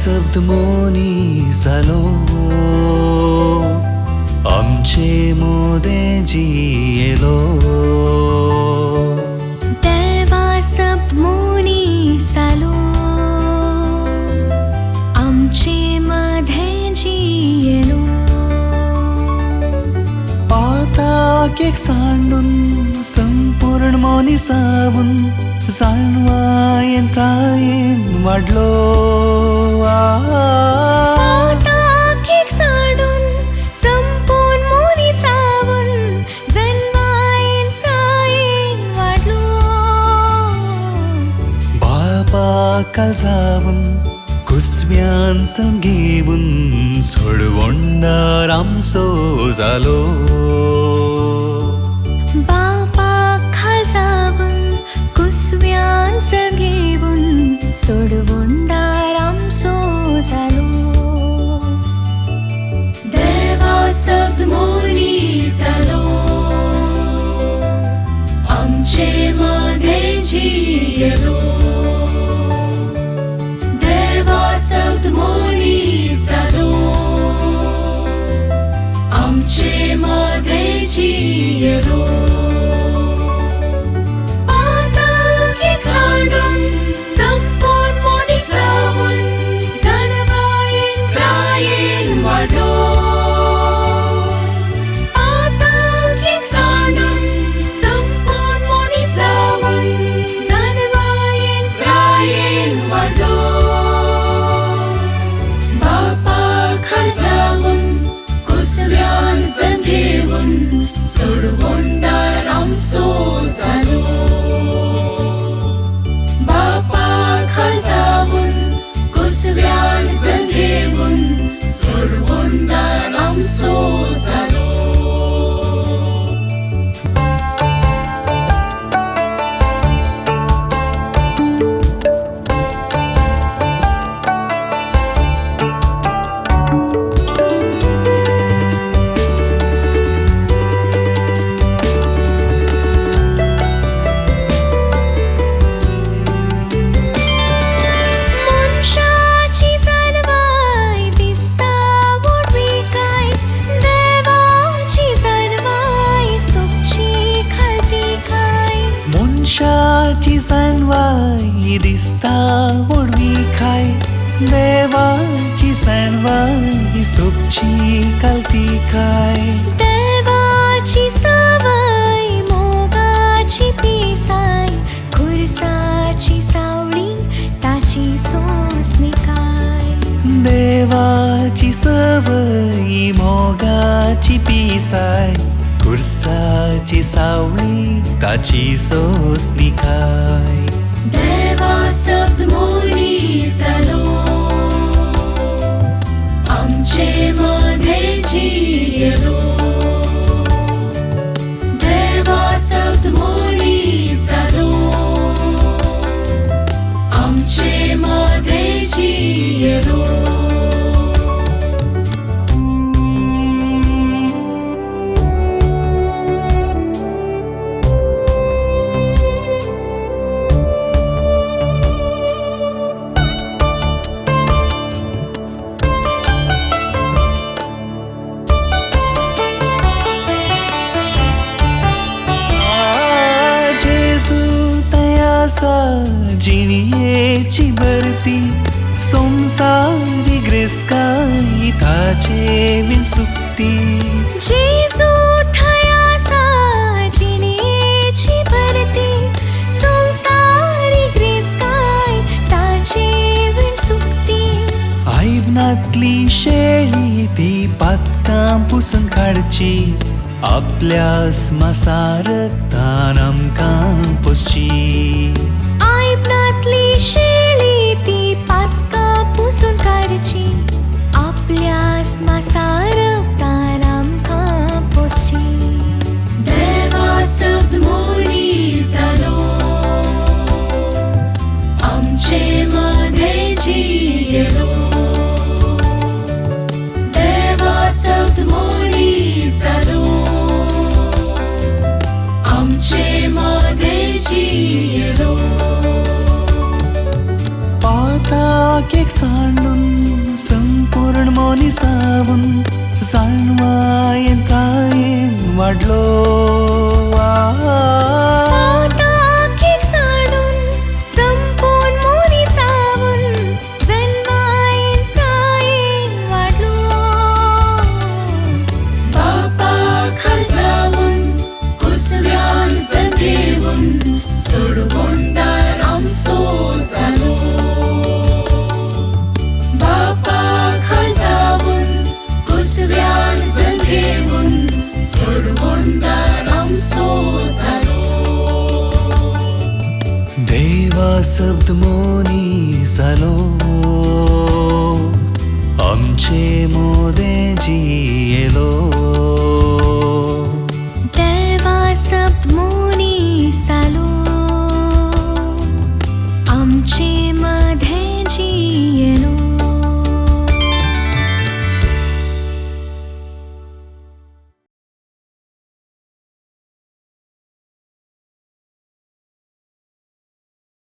शब्द मोनी झालो आमचे मोदेजी येलो देवा शब्द मोनी झालो आमचे मध्येजी येलो आता केक सांडून संपूर्ण मोनी सावून जाणवायेन प्रायेन वाढलो केक सांडून संपूर्ण मोनी सावून जाणवायेन प्रायेन वाढलो बापा काल जावून कुसव्यान संगेवून सोडवोंडार आमचो जालो कुसव्यान सगेवून सोडवोंडार आमचो जालो देवा शब्द मोनी जालो आमचे मध्येजी येलो देवा शब्द मोनी जालो आमचे मध्येजी येलो सोडवोंडार आमचो जालो बापा खाजावून कुसव्यान जगेवून सोडवोंडार आमचो जालो जाणवाई दिसता ओडवी खाय देवाची जाणवाई सुखची कालती खाय देवाची सवय मोगाची पिसाय खुरसाची सावळी ताची सोसणी काय देवाची सवय मोगाची पिसाय खुरसाची सावळी ताची सोसणी खाय देवा शब्द मोनी जालो आमचे मध्येजी येलो देवा शब्द मोनी जालो आमचे मध्येजी येलो जिणयेची भरती संसारी ग्रेस्काई ताचे विण सुक्ती जेजू थयासा जिणयेची भरती संसारी ग्रेस्काई ताचे विण सुक्ती आयबनातली शेळी ती पातकां पुसून काडची आपल्या स्मसारतान आमकां पोसची आयबनातली शेळी ती पातकां पुसून काडची आपल्या स्मसारतान आमकां पोसची देवा शब्द मोनी जालो आमचे मध्येजी येलो देवा शब्द मोनी जालो आमचे मध्येजी येलो पाता केक सांडून मोनिसावून जाणवायेन कायेन वाडलो ताकीक साडून संपून मोनिसावून जन्मायेन प्रायेन वाडलो बापाक खाजावून कुसव्यान जल्मेवून सोडवोंडार आमचो जालो बापाक खाजावून कुसव्यान जल्मेवून सोडवोंडार आमचो जालो देवा शब्द मोनी जालो आमचे मोदेजी येलो